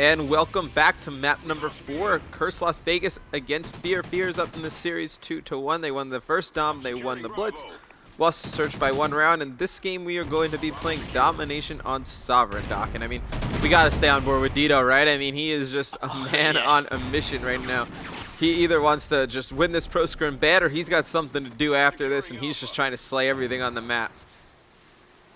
and welcome back to map number 4, Curse Las Vegas against FeaR. FeaR's up in this series 2-1. They won the first Dom, they won the Blitz, lost the Search by 1 round. In this game, we are going to be playing Domination on Sovereign, Doc. And I mean, we got to stay on board with Dito, right? I mean, he is just a man on a mission right now. He either wants to just win this pro scrim bad, or he's got something to do after this, and he's just trying to slay everything on the map.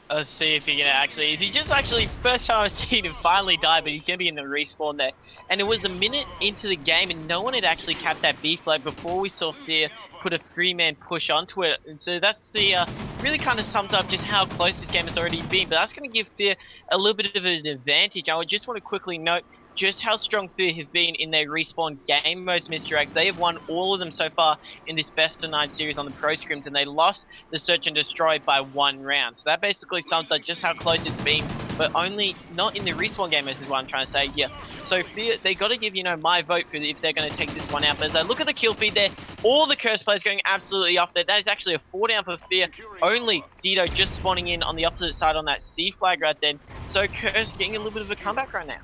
Let's see if he can actually. He just actually, first time I've seen him finally die, but he's going to be in the respawn there. And it was a minute into the game, and no one had actually capped that B flag before we saw FeaR put a 3-man push onto it. And so that's the, really kind of sums up just how close this game has already been. But that's going to give FeaR a little bit of an advantage. I just want to quickly note just how strong FeaR has been in their respawn game modes, Mr. X. They have won all of them so far in this best of 9 series on the ProScrims, and they lost the Search and Destroy by 1 round. So that basically sums up just how close it's been, but only not in the respawn game modes is what I'm trying to say here. So FeaR, they got to give, you know, my vote for if they're going to take this one out. But as I look at the kill feed there, all the Curse players going absolutely off there. That is actually a 4 down for FeaR. Only Dito just spawning in on the opposite side on that C flag right then. So Curse getting a little bit of a comeback right now.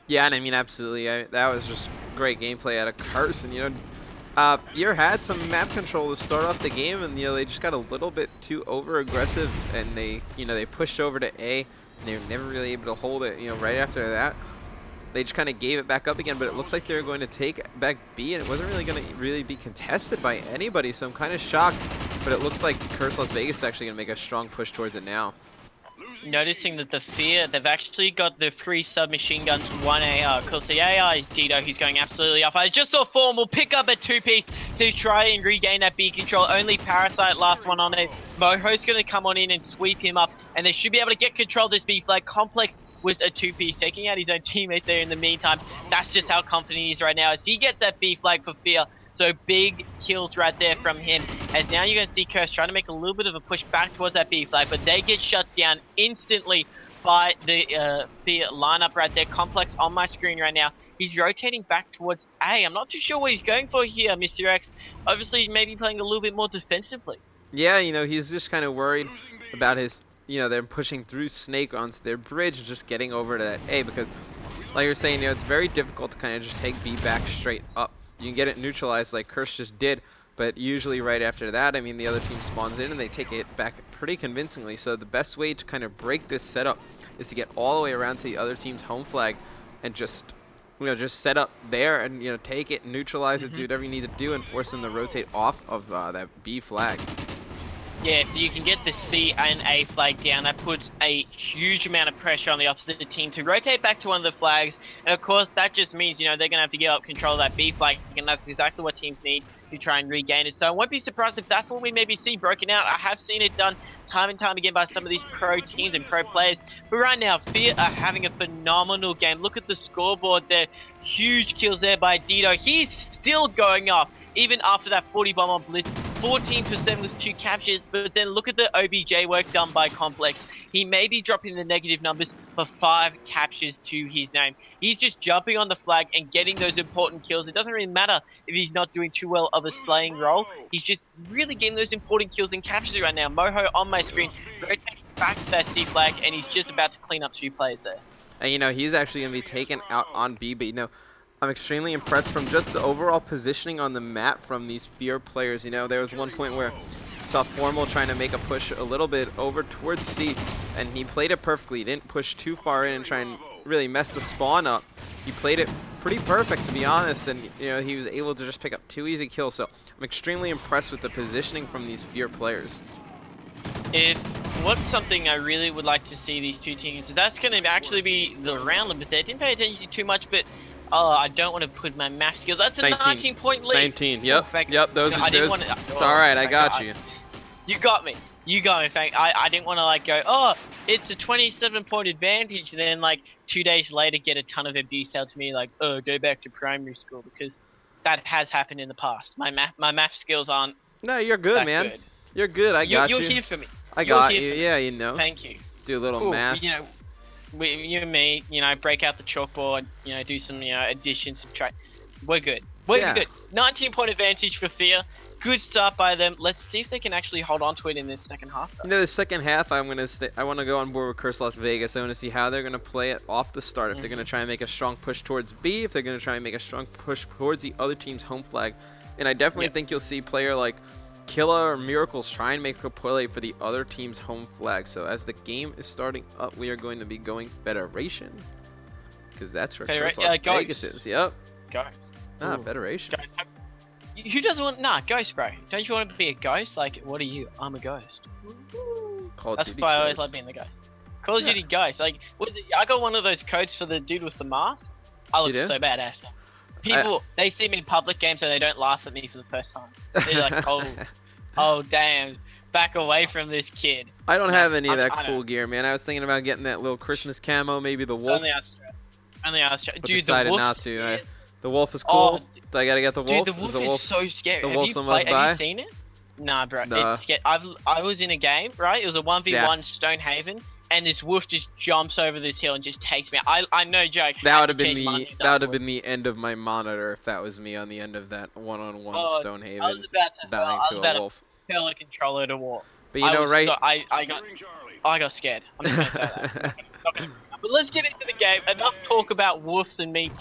Yeah, and I mean, absolutely. That was just great gameplay out of Curse. And, you know, FeaR had some map control to start off the game, and, you know, they just got a little bit too over-aggressive, and they, you know, they pushed over to A, and they were never really able to hold it, you know, right after that. They just kind of gave it back up again, but it looks like they're going to take back B, and it wasn't really going to really be contested by anybody, so I'm kind of shocked. But it looks like Curse Las Vegas is actually going to make a strong push towards it now. Noticing that the FeaR, they've actually got the 3 submachine guns, 1 AR. Of course, the AR is Dito, who's going absolutely off. I just saw Formal pick up a 2-piece to try and regain that B control. Only Parasite, last one on it. Moho's going to come on in and sweep him up, and they should be able to get control of this B flag. Complex with a 2-piece, taking out his own teammate there in the meantime. That's just how confident he is right now as he gets that B flag for FeaR. So big kills right there from him. As now you're going to see Curse trying to make a little bit of a push back towards that B flag, but they get shut down instantly by the FeaR lineup right there. Complex on my screen right now. He's rotating back towards A. I'm not too sure what he's going for here, Mr. X. Obviously, maybe playing a little bit more defensively. Yeah, you know, he's just kind of worried about his, you know, they're pushing through Snake onto their bridge and just getting over to that A, because, like you're saying, you know, it's very difficult to kind of just take B back straight up. You can get it neutralized like Curse just did, but usually right after that, I mean, the other team spawns in and they take it back pretty convincingly. So the best way to kind of break this setup is to get all the way around to the other team's home flag and just, you know, just set up there and, you know, take it, neutralize it, do whatever you need to do, and force them to rotate off of that B flag. Yeah, so you can get the C and A flag down. That puts a huge amount of pressure on the opposite team to rotate back to one of the flags. And of course, that just means, you know, they're going to have to give up control of that B flag. And that's exactly what teams need to try and regain it. So I won't be surprised if that's what we maybe see broken out. I have seen it done time and time again by some of these pro teams and pro players. But right now, FeaR are having a phenomenal game. Look at the scoreboard there. Huge kills there by Dito. He's still going off, even after that 40 bomb on Blitz. 14% with 2 captures, but then look at the OBJ work done by Complex. He may be dropping the negative numbers for 5 captures to his name. He's just jumping on the flag and getting those important kills. It doesn't really matter if he's not doing too well of a slaying role. He's just really getting those important kills and captures right now. Moho on my screen, rotating back to that C flag, and he's just about to clean up 2 players there. And you know, he's actually going to be taken out on B, but you know, I'm extremely impressed from just the overall positioning on the map from these FeaR players. You know, there was one point where I saw Formal trying to make a push a little bit over towards C, and he played it perfectly. He didn't push too far in and try and really mess the spawn up. He played it pretty perfect, to be honest, and, you know, he was able to just pick up 2 easy kills. So I'm extremely impressed with the positioning from these FeaR players. What's something I really would like to see these 2 teams, that's going to actually be the round limit there. Didn't pay attention too much, but I don't want to put my math skills. That's a 19-point lead. 19, yep. Oh, yep, those are those. It's all right, I got you. You got me. You got me. In fact, I didn't want to, like, go, oh, it's a 27-point advantage, and then, like, 2 days later get a ton of abuse out to me, like, oh, go back to primary school, because that has happened in the past. My math skills aren't. No, you're good, man. Good. You're good. I got you. You're here for me. I got you. Yeah, you know. Thank you. Do a little math. You know, you and me, you know, break out the chalkboard, you know, do some, you know, addition, subtract. We're good. We're good. 19-point advantage for FeaR. good start by them. Let's see if they can actually hold on to it in this second half. You know, the second half, I want to go on board with Curse Las Vegas. I want to see how they're going to play it off the start. If they're going to try and make a strong push towards B, if they're going to try and make a strong push towards the other team's home flag. And I definitely think you'll see player like Killa or Miracles try and make a play for the other team's home flag. So as the game is starting up, we are going to be going Federation. Because that's where Curse Las Vegas is. Yep. Go. Ah, Federation. Go. Who doesn't want... Nah, Ghost, bro. Don't you want to be a ghost? Like, what are you? I'm a ghost. That's why I always love being the ghost. Call of Duty Ghost. Like, what is it? I got one of those codes for the dude with the mask. I look so badass. People, they see me in public games and they don't laugh at me for the first time. They're like, oh, damn. Back away from this kid. I don't have any of that cool gear, man. I was thinking about getting that little Christmas camo, maybe the wolf. Only I was but dude, decided not to. The wolf is cool. I gotta get the wolf. Dude, the wolf is so scary. The wolf's almost by. Have you seen it? Nah, bro. It's scary. I was in a game, right? It was a 1v1 Stonehaven, and this wolf just jumps over this hill and just takes me out. I no joke. That would have been the end of my monitor if that was me on the end of that one-on-one Stonehaven. I was about to dying to a wolf. Tell a controller to walk. But you know, right? So I got scared. I'm just gonna say that. But let's get into the game. Enough talk about wolves and me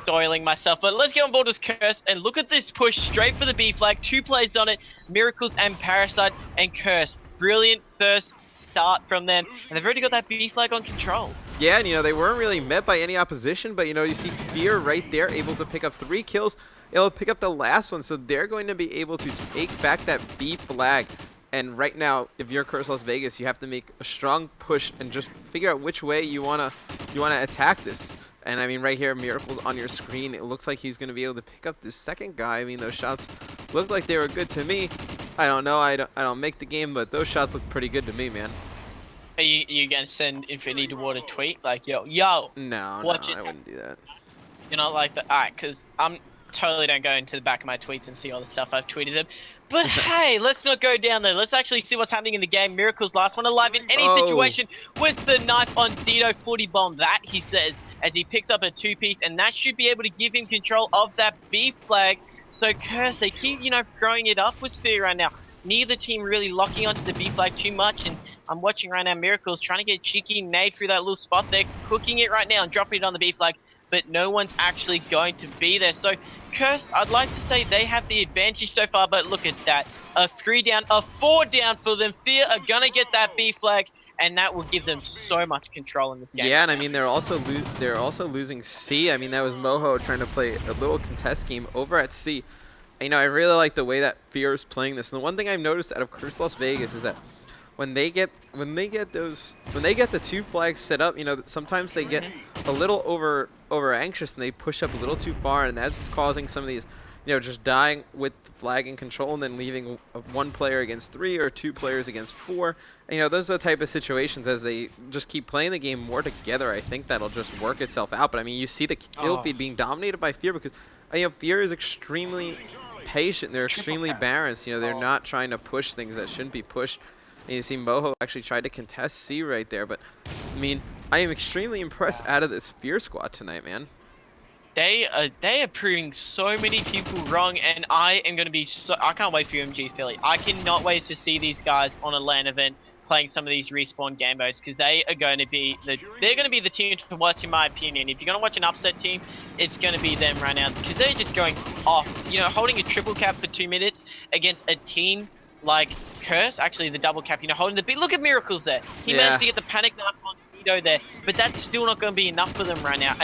soiling myself, but let's get on board with Curse and look at this push straight for the B flag. 2 plays on it, Miracles and Parasite, and Curse. Brilliant first start from them, and they've already got that B flag on control. Yeah, and you know, they weren't really met by any opposition, but you know, you see FeaR right there able to pick up 3 kills. It'll pick up the last one, so they're going to be able to take back that B flag. And right now, if you're Curse Las Vegas, you have to make a strong push and just figure out which way you wanna attack this. And I mean, right here, Miracles on your screen. It looks like he's going to be able to pick up this second guy. I mean, those shots looked like they were good to me. I don't know. I don't make the game, but those shots look pretty good to me, man. Are you going to send Infinity Toward a tweet? Like, yo. No, I wouldn't do that. You're not like that? Alright, because I'm totally don't go into the back of my tweets and see all the stuff I've tweeted them. But hey, let's not go down there. Let's actually see what's happening in the game. Miracles last one alive in any situation with the knife on Zito 40 bomb. That, he says, as he picks up a 2-piece, and that should be able to give him control of that B flag. So Curse, they keep, throwing it up with FeaR right now. Neither team really locking onto the B flag too much, and I'm watching right now Miracles trying to get cheeky nade through that little spot there, cooking it right now and dropping it on the B flag, but no one's actually going to be there. So Curse, I'd like to say they have the advantage so far, but look at that. A 3 down, a 4 down for them. FeaR are gonna get that B flag, and that will give them so much control in this game. Yeah, and I mean, they're also losing C. I mean, that was Moho trying to play a little contest game over at C. You know, I really like the way that FeaR is playing this. And the one thing I've noticed out of Curse Las Vegas is that when they get the 2 flags set up, you know, sometimes they get a little over anxious and they push up a little too far, and that's just causing some of these, just dying with the flag in control and then leaving 1 player against 3 or 2 players against 4. And, those are the type of situations as they just keep playing the game more together. I think that'll just work itself out. But I mean, you see the kill feed being dominated by FeaR because FeaR is extremely patient. They're extremely balanced. They're not trying to push things that shouldn't be pushed. And you see Moho actually tried to contest C right there. But I mean, I am extremely impressed out of this FeaR squad tonight, man. They are proving so many people wrong, and I am going to be I can't wait for UMG Philly. I cannot wait to see these guys on a LAN event playing some of these respawn game modes, because they are going to be the team to watch, in my opinion. If you're going to watch an upset team, it's going to be them right now, because they're just going off. Holding a triple cap for 2 minutes against a team like Curse, actually the double cap, holding the beat. Look at Miracles there. He managed to get the panic knife on Zito there, but that's still not going to be enough for them right now.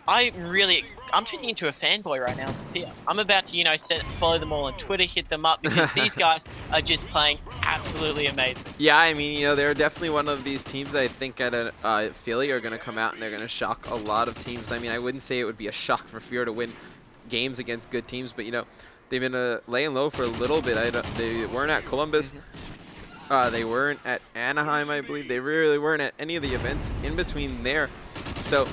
I'm turning into a fanboy right now. FeaR. I'm about to, follow them all on Twitter, hit them up, because these guys are just playing absolutely amazing. Yeah, I mean, they're definitely one of these teams I think at Philly are going to come out and they're going to shock a lot of teams. I mean, I wouldn't say it would be a shock for FeaR to win games against good teams, but, they've been laying low for a little bit. They weren't at Columbus. They weren't at Anaheim, I believe. They really weren't at any of the events in between there. So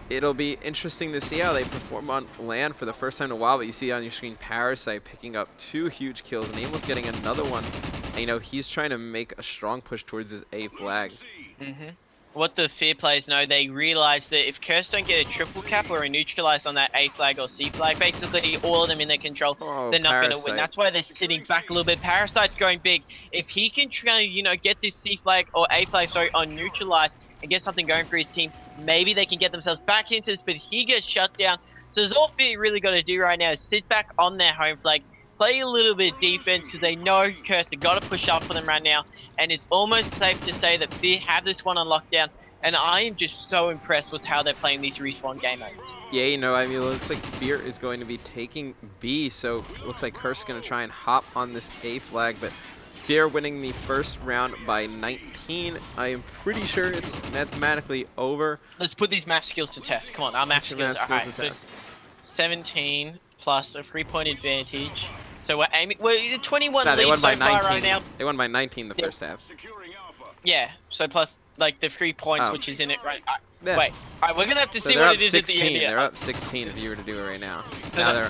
it'll be interesting to see how they perform on LAN for the first time in a while. But you see on your screen Parasite picking up 2 huge kills and Abel's getting another one. And, he's trying to make a strong push towards his A flag. what the FeaR players know, they realize that if Curse don't get a triple cap or a neutralize on that A flag or C flag, basically all of them in their control, they're not going to win. That's why they're sitting back a little bit. Parasite's going big. If he can try, you know, get this C flag or A flag, sorry, on neutralize and get something going for his team, maybe they can get themselves back into this, but he gets shut down. So there's all FeaR really got to do right now is sit back on their home flag, play a little bit of defense because they know Curse, they got to push up for them right now. And it's almost safe to say that FeaR have this one on lockdown. And I am just so impressed with how they're playing these respawn game modes. Yeah, you know, I mean, it looks like FeaR is going to be taking B, so it looks like Curse is going to try and hop on this A flag, but FeaR winning the first round by 19. I am pretty sure it's mathematically over. Let's put these math skills to test. Come on, our math skills are high. So 17 plus a 3-point advantage. So we're aiming. We're 21 leads so far right now. They won by 19 the first half. Yeah. So plus like the 3 points, which is in it right. Yeah. Wait. All right, we're gonna have to So see what it is 16. at the end. They're up 16 if you were to do it right now. So Now they're,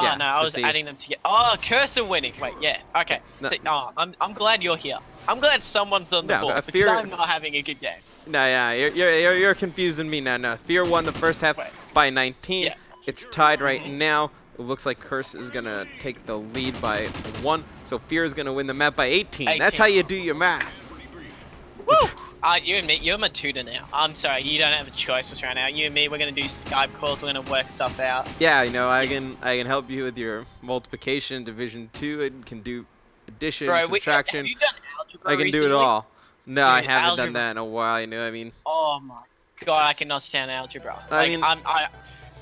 yeah, no, I was adding them together. Oh, Cursor winning. Wait, yeah. Okay. No. So, I'm glad you're here. I'm glad someone's on the board because I'm not having a good game. No, yeah, you're confusing me now. No, FeaR won the first half by 19. Yeah. It's tied right now. It looks like Curse is going to take the lead by 1. So FeaR is going to win the map by 18. That's how you do your math. Woo! You and me, you're my tutor now. I'm sorry, you don't have a choice right now. You and me, we're going to do Skype calls. We're going to work stuff out. Yeah, you know, I can help you with your multiplication, division 2. It can do addition, subtraction. Have you done algebra I can recently? do it all. No, Dude, I haven't algebra. done that in a while. You know, I mean. Oh my god, I cannot stand algebra.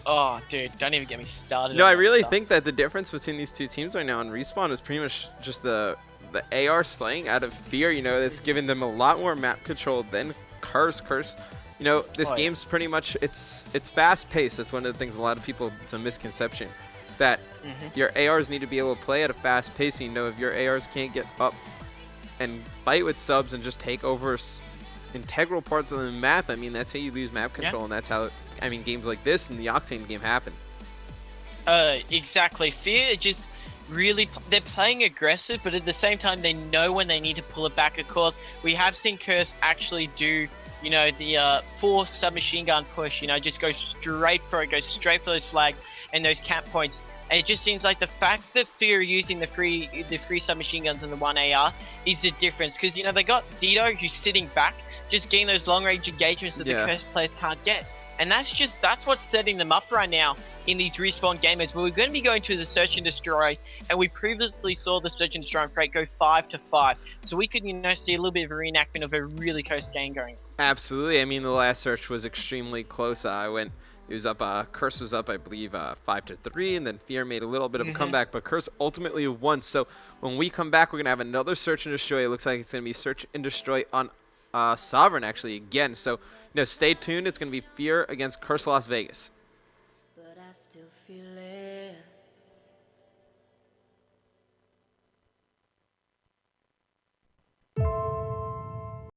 Oh, dude, don't even get me started. No, I really think that the difference between these two teams right now in Respawn is pretty much just the AR slaying out of FeaR. You know, that's giving them a lot more map control than Curse. You know, this game's pretty much, it's fast paced. That's one of the things a lot of people, it's a misconception that your ARs need to be able to play at a fast pace. You know, if your ARs can't get up and fight with subs and just take over integral parts of the map, I mean, that's how you lose map control, and that's how, I mean, games like this and the Octane game happen. Exactly. FeaR just really, they're playing aggressive, but at the same time, they know when they need to pull it back. Of course, we have seen Curse actually do, you know, the 4 submachine gun push, you know, just go straight for it, go straight for those flags and those cap points. And it just seems like the fact that FeaR are using the free submachine guns and the 1 AR is the difference. Because, you know, they got Dito who's sitting back, just getting those long-range engagements that the Curse players can't get. And that's what's setting them up right now in these Respawn gamers. But we're going to be going to the Search and Destroy, and we previously saw the Search and Destroy and Freight go 5-5. So we could, you know, see a little bit of a reenactment of a really close game going. Absolutely. I mean, the last search was extremely close. It was up. Curse was up, I believe, 5-3, and then FeaR made a little bit of a comeback, but Curse ultimately won. So when we come back, we're gonna have another Search and Destroy. It looks like it's gonna be Search and Destroy on Sovereign actually again. So you know, stay tuned. It's gonna be FeaR against Curse Las Vegas. But I still feel it.